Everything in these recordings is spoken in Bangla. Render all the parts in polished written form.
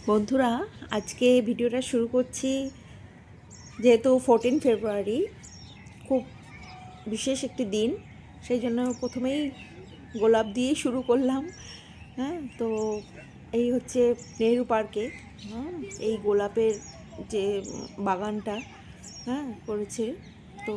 বন্ধুরা, আজকে ভিডিওটা শুরু করছি যেহেতু 14 ফেব্রুয়ারি খুব বিশেষ একটি দিন, সেই জন্য প্রথমেই গোলাপ দিয়ে শুরু করলাম। হ্যাঁ, তো এই হচ্ছে নেহেরু পার্কে এই গোলাপের যে বাগানটা করেছে, তো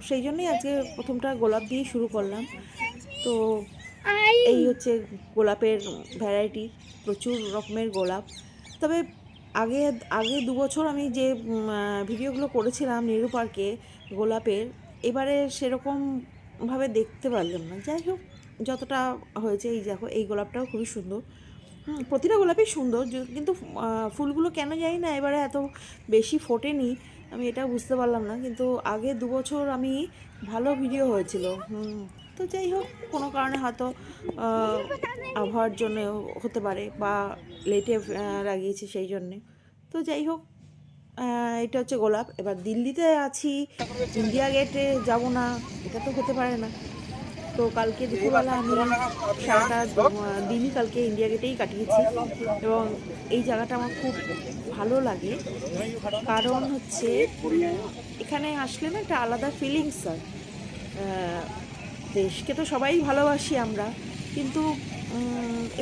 সেই জন্যই আজকে প্রথমটা গোলাপ দিয়ে শুরু করলাম। তো এই হচ্ছে গোলাপের ভ্যারাইটি, প্রচুর রকমের গোলাপ। তবে আগে আগে 2 বছর আমি যে ভিডিওগুলো করেছিলাম নেহেরু পার্কে গোলাপের, এবারে সেরকমভাবে দেখতে পারলাম না। যাই হোক, যতটা হয়েছে, এই দেখো এই গোলাপটাও খুবই সুন্দর। প্রতিটা গোলাপই সুন্দর, কিন্তু ফুলগুলো কেন জানি না এবারে এত বেশি ফোটেনি, আমি এটা বুঝতে পারলাম না। কিন্তু আগে 2 বছর আমি ভালো ভিডিও হয়েছিল। তো যাই হোক, কোনো কারণে হয়তো আবহাওয়ার জন্য হতে পারে, বা লেটে লাগিয়েছে সেই জন্যে। তো যাই হোক, এটা হচ্ছে গোলাপ। এবার দিল্লিতে আছি, ইন্ডিয়া গেটে যাব না, এটা তো হতে পারে না। তো কালকে দুপুরবেলা আমি সারাটা দিনই কালকে ইন্ডিয়া গেটেই কাটিয়েছি, এবং এই জায়গাটা আমার খুব ভালো লাগে। কারণ হচ্ছে এখানে আসলে না একটা আলাদা ফিলিংস হয়। দেশকে তো সবাই ভালোবাসি আমরা, কিন্তু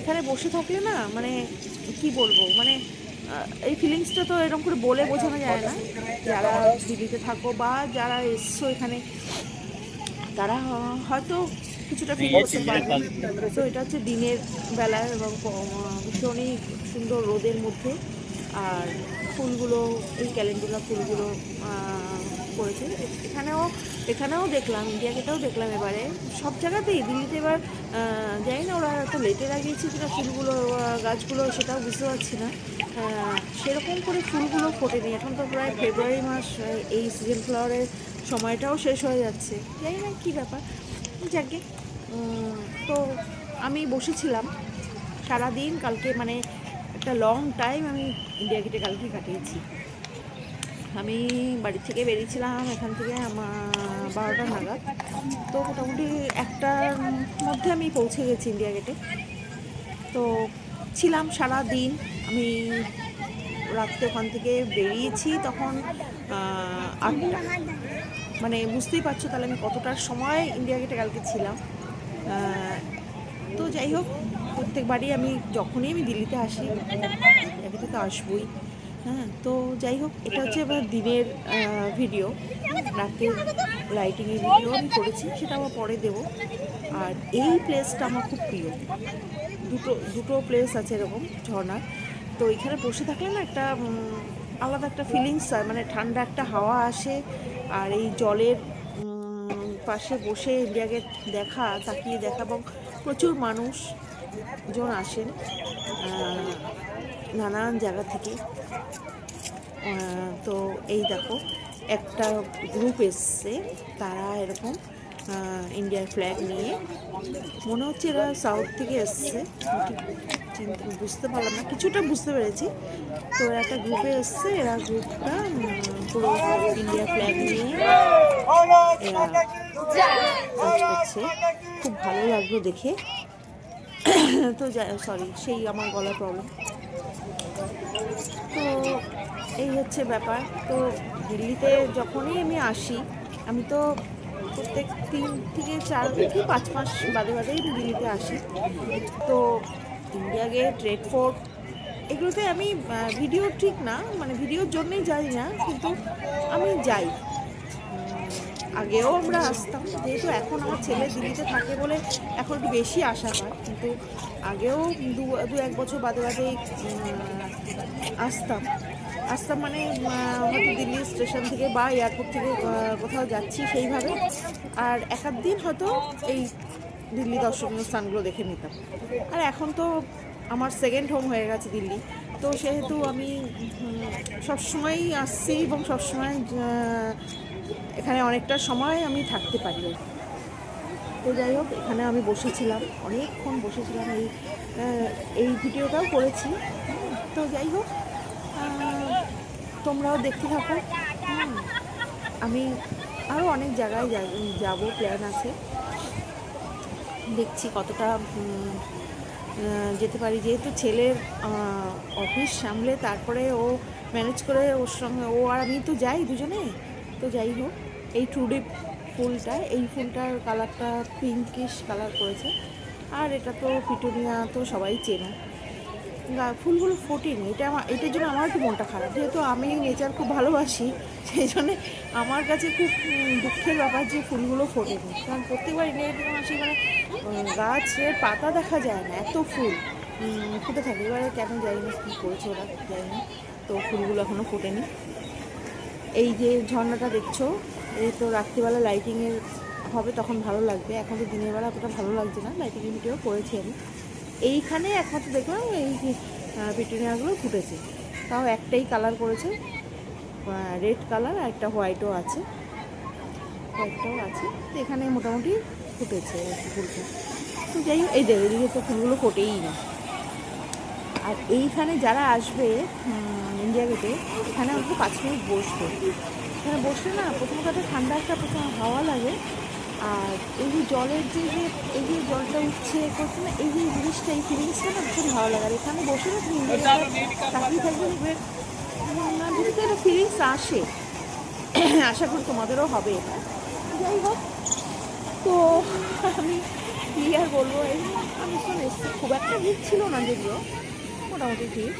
এখানে বসে থাকলে না, মানে কি বলবো, মানে এই ফিলিংসটা তো এরকম করে বলে বোঝানো যায় না। যারা দিল্লিতে থাকো বা যারা এসছো এখানে, তারা হয়তো কিছুটা ফিল করতে পারবে। তো এটা হচ্ছে দিনের বেলায়, এবং ভীষণই সুন্দর রোদের মধ্যে। আর ফুলগুলো, এই ক্যালেন্ডুলা ফুলগুলো করেছে। এখানেও দেখলাম, ইন্ডিয়া গেটেও দেখলাম। এবারে সব জায়গাতেই দিল্লিতে এবার জানি না ওরা এত লেটে লাগিয়েছে কিনা ফুলগুলো, গাছগুলো, সেটাও বুঝতে পারছি না। সেরকম করে ফুলগুলো ফোটেনি। এখন তো প্রায় ফেব্রুয়ারি মাস, এই সিজন ফ্লাওয়ারের সময়টাও শেষ হয়ে যাচ্ছে। জানি না কী ব্যাপার, যাকে। তো আমি বসেছিলাম সারাদিন কালকে, মানে একটা লং টাইম আমি ইন্ডিয়া গেটে কালকে কাটিয়েছি। আমি বাড়ি থেকে বেরিয়েছিলাম এখান থেকে আমার 12টা নাগাদ। তো মোটামুটি 1টার মধ্যে আমি পৌঁছে গেছি ইন্ডিয়া গেটে। তো ছিলাম সারা দিন। আমি রাত্রে ওখান থেকে বেরিয়েছি তখন 8টা, মানে বুঝতেই পারছো তাহলে আমি কতটার সময় ইন্ডিয়া গেটে কালকে ছিলাম। তো যাই হোক, প্রত্যেকবারই আমি যখনই আমি দিল্লিতে আসি, ইন্ডিয়া গেটে তো আসবই। তো যাই হোক, এটা হচ্ছে এবার দিনের ভিডিও। রাতের লাইটিংয়ের ভিডিও আমি করেছি, সেটা আবার পরে দেবো। আর এই প্লেসটা আমার খুব প্রিয়। দুটো প্লেস আছে এরকম ঝর্ণার। তো এখানে বসে থাকলে না একটা আলাদা একটা ফিলিংস হয়, মানে ঠান্ডা একটা হাওয়া আসে। আর এই জলের পাশে বসে ইন্ডিয়া গেট তাকিয়ে দেখা, এবং প্রচুর মানুষজন আসেন নানান জায়গা থেকে। তো এই দেখো, একটা গ্রুপ এসছে, তারা এরকম ইন্ডিয়ার ফ্ল্যাগ নিয়ে, মনে হচ্ছে এরা সাউথ থেকে এসছে, ঠিক বুঝতে পারলাম না, কিছুটা বুঝতে পেরেছি। তো একটা গ্রুপে এসছে, এরা গ্রুপটা পুরো ইন্ডিয়া ফ্ল্যাগ নিয়ে এরা কাজ করছে। খুব ভালো লাগলো দেখে। তো সরি, সেই আমার গলার প্রবলেম। তো এই হচ্ছে ব্যাপার। তো দিল্লিতে যখনই আমি আসি, আমি তো প্রত্যেক 3 থেকে 4 থেকে 5 মাস বাদে বাদেই দিল্লিতে আসি। তো ইন্ডিয়া গেট, রেড ফোর্ট, এগুলোতে আমি ভিডিও ঠিক না, মানে ভিডিওর জন্যই যাই না, কিন্তু আমি যাই। আগেও আমরা আসতাম, যেহেতু এখন আমার ছেলে দিল্লিতে থাকে বলে এখন একটু বেশি আসা হয়, কিন্তু আগেও 1 বছর বাদে বাদেই আসতাম। মানে হয়তো দিল্লি স্টেশন থেকে বা এয়ারপোর্ট থেকে কোথাও যাচ্ছি সেইভাবে, আর 1-8 দিন হয়তো এই দিল্লি দর্শনীয় স্থানগুলো দেখে নিতাম। আর এখন তো আমার সেকেন্ড হোম হয়ে গেছে দিল্লি, তো সেহেতু আমি সবসময়ই আসছি, এবং সবসময় এখানে অনেকটা সময় আমি থাকতে পারি। তো যাই হোক, এখানে আমি বসেছিলাম, অনেকক্ষণ বসেছিলাম, এই ভিডিওটাও করেছি। তো যাই হোক, তোমরাও দেখতে থাকো। আমি আরও অনেক জায়গায় যাব, প্ল্যান আছে, দেখছি কতটা যেতে পারি, যেহেতু ছেলের অফিস সামলে তারপরে ও ম্যানেজ করে ওর সঙ্গে ও আর আমি তো যাই দুজনে। তো যাই হোক, এই টুলিপ ফুলটা, এই ফুলটার কালারটা পিঙ্কিশ কালার করেছে। আর এটা তো পিটুনিয়া তো সবাই চেনে, ফুলগুলো ফোটেনি। এটার জন্য আমার একটু মনটা খারাপ, যেহেতু আমি নেচার খুব ভালোবাসি, সেই জন্যে আমার কাছে খুব দুঃখের ব্যাপার যে ফুলগুলো ফোটেনি। কারণ প্রত্যেকবার নিয়ে আসি মানে গাছের পাতা দেখা যায় না, এত ফুল ফুটে থাকে। এবারে কেন জানি না কী করেছে ওরা, জানি না। তো ফুলগুলো এখনও ফোটেনি। এই যে ঝর্ণাটা দেখছো, এই তো রাত্রিবেলা লাইটিংয়ের হবে, তখন ভালো লাগবে। এখন তো দিনের বেলা অতটা ভালো লাগছে না, লাইটিংয়ের ভিডিও করেছি আমি। এইখানে একমাত্র দেখলাম এই পিটুনিয়াগুলো ফুটেছে, তাও একটাই কালার করেছে, রেড কালার, আর একটা হোয়াইটও আছে, হোয়াইটটাও আছে। তো এখানে মোটামুটি ফুটেছে ফুলটা। তো যাই হোক, এই দেখো এদিকে তো ফুলগুলো ফোটেই না। আর এইখানে যারা আসবে ইন্ডিয়া গেটে, এখানে অন্তত 5 মিনিট বসবে। এখানে বসলে না প্রথম কথা ঠান্ডা একটা প্রথম হাওয়া লাগে, আর এই যে জলের যে এই যে জলটা উঠছে করছে না, এই যে জিনিসটা, এই ফিলিংসটা না ভীষণ ভালো লাগে। আর এখানে বসে না তুমি তাকিয়ে থাকবে, দেখবে যদি একটা ফিলিংস আসে। আশা করি তোমাদেরও হবে এটা। যাই হোক, তো আমি কী আর বলবো, এই আমি শোন এসছি, খুব একটা ভিড় ছিল না যদিও, মোটামুটি ভিড়।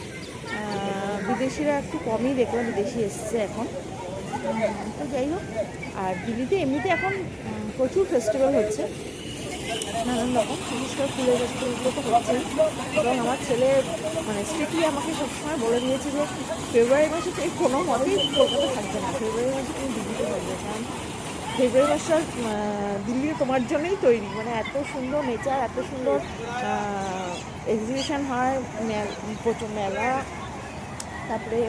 বিদেশিরা একটু কমই দেখলাম, বিদেশি এসছে এখন। তো যাই হোক, আর দিল্লিতে এমনিতে এখন প্রচুর ফেস্টিভ্যাল হচ্ছে, নানান রকম, বিশেষ করে ফুলের ফেস্টিভ্যালগুলো তো হচ্ছেই। এবং আমার ছেলে মানে স্ট্রিক্টলি আমাকে সবসময় বলে দিয়েছে যে ফেব্রুয়ারি মাসে তো কোনো মতেই কলকাতা থাকবে না, ফেব্রুয়ারি মাসে তুমি দিল্লিতে থাকবে। কারণ ফেব্রুয়ারি মাসটা দিল্লি তোমার জন্যই তৈরি, মানে এত সুন্দর নেচার, এত সুন্দর এক্সিবিশন হয়, প্রচুর মেলা, তারপরে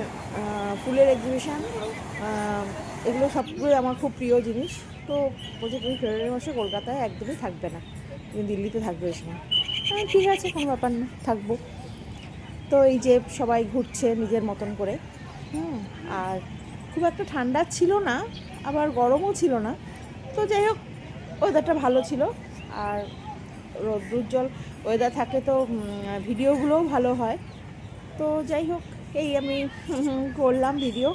ফুলের এক্সিবিশান, এগুলো সবগুলোই আমার খুব প্রিয় জিনিস। তো বলছে তুমি ফেব্রুয়ারি মাসে কলকাতায় একদমই থাকবে না, তুমি দিল্লিতে থাকবে এই সময়। ঠিক আছে, কোনো ব্যাপার না, থাকবো। তো এই যে সবাই ঘুরছে নিজের মতন করে, আর খুব একটা ঠান্ডা ছিল না, আবার গরমও ছিল না। তো যাই হোক, ওয়েদারটা ভালো ছিল। আর রৌদ্রোজ্জ্বল ওয়েদার থাকলে তো ভিডিওগুলোও ভালো হয়। তো যাই হোক, এই আমি করলাম ভিডিও,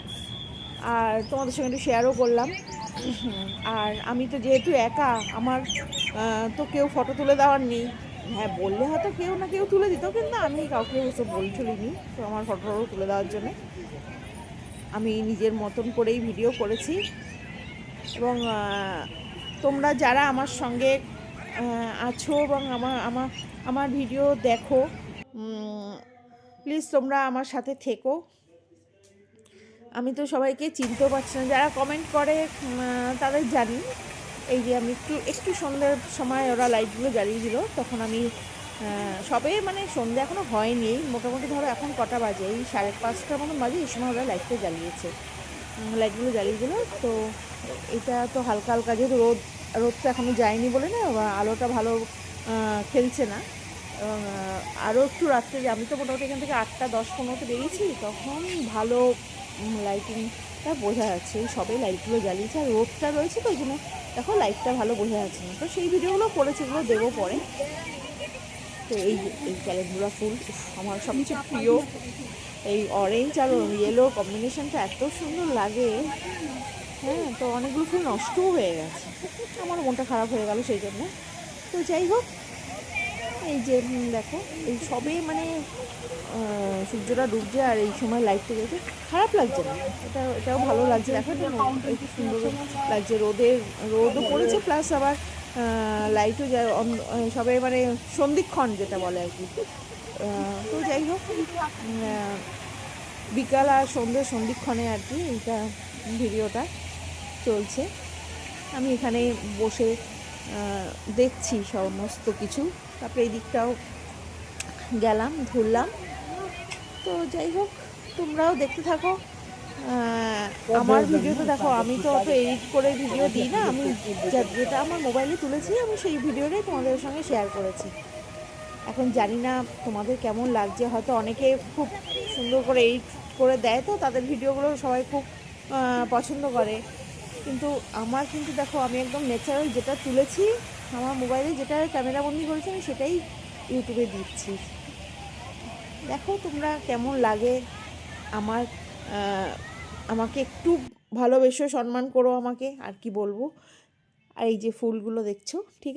আর তোমাদের সঙ্গে একটু শেয়ারও করলাম। আর আমি তো যেহেতু একা, আমার তো কেউ ফটো তুলে দেওয়ার নেই। হ্যাঁ, বললে হয়তো কেউ না কেউ তুলে দিত, কিন্তু আমি কাউকে ওসব তুলিনি। তো আমার ফটোটাও তুলে দেওয়ার জন্য আমি নিজের মতন করেই ভিডিও করেছি। এবং তোমরা যারা আমার সঙ্গে আছো এবং আমার ভিডিও দেখো, প্লিজ তোমরা আমার সাথে থেকো। আমি তো সবাইকে চিনতেও পারছি না, যারা কমেন্ট করে তাদের জানি। এই যে আমি একটু সন্ধ্যের সময় ওরা লাইটগুলো জ্বালিয়ে দিল, তখন আমি সবে মানে সন্ধ্যে এখনও হয়নি, মোটামুটি ধরো এখন কটা বাজে, এই 5:30টার মতন বাজে, এই সময় ওরা লাইটটা জ্বালিয়েছে, লাইটগুলো জ্বালিয়ে দিল। তো এটা তো হালকা হালকা, যেহেতু রোদ তো এখনও যায়নি বলে না, আলোটা ভালো খেলছে না। এবং আরও একটু রাত্রে, আমি তো মোটামুটি এখান থেকে 8:10-15 বেরিয়েছি, তখন ভালো লাইটিংটা বোঝা যাচ্ছে। এই সবে লাইটগুলো জ্বালিয়েছে, আর রোদটা রয়েছে, তো ওই জন্য দেখো লাইটটা ভালো বোঝা যাচ্ছে না। তো সেই ভিডিওগুলো করেছে, এগুলো দেবো পরে। তো এই ক্যালেন্ডুলা ফুল আমার সবচেয়ে প্রিয়, এই অরেঞ্জ আর ইয়েলো কম্বিনেশনটা এত সুন্দর লাগে। হ্যাঁ, তো অনেকগুলো ফুল নষ্টও হয়ে গেছে, আমার মনটা খারাপ হয়ে গেল সেই জন্য। তো যাই হোক, এই যে দেখো, এই সবে মানে সূর্যটা ডুবছে, আর এই সময় লাইটটা জ্বলছে, খারাপ লাগছে না, এটাও ভালো লাগছে। দেখো একটু সুন্দর লাগছে, রোদও পড়েছে, প্লাস আবার লাইটও যায়, সবে মানে সন্ধিক্ষণ যেটা বলে আর কি। তো যাই হোক, বিকাল আর সন্ধিক্ষণে আর কি এইটা ভিডিওটা চলছে। আমি এখানে বসে দেখছি সমস্ত কিছু, তারপরে এই দিকটাও গেলাম, ঘুরলাম। তো যাই হোক, তোমরাও দেখতে থাকো আমার ভিডিও। তো দেখো, আমি তো অত এডিট করে ভিডিও দিই না, আমি যেটা আমার মোবাইলে তুলেছি আমি সেই ভিডিওটাই তোমাদের সঙ্গে শেয়ার করেছি। এখন জানি না তোমাদের কেমন লাগছে, হয়তো অনেকে খুব সুন্দর করে এডিট করে দেয়, তো তাদের ভিডিওগুলো সবাই খুব পছন্দ করে। কিন্তু আমার দেখো, আমি একদম ন্যাচারাল যেটা তুলেছি, আমার মোবাইলে যেটা ক্যামেরাবন্দি করেছি, আমি সেটাই ইউটিউবে দিচ্ছি। দেখো তোমরা কেমন লাগে আমার, আমাকে একটু ভালোবেসো, সম্মান করো আমাকে, আর কি বলবো। আর এই যে ফুলগুলো দেখছো, ঠিক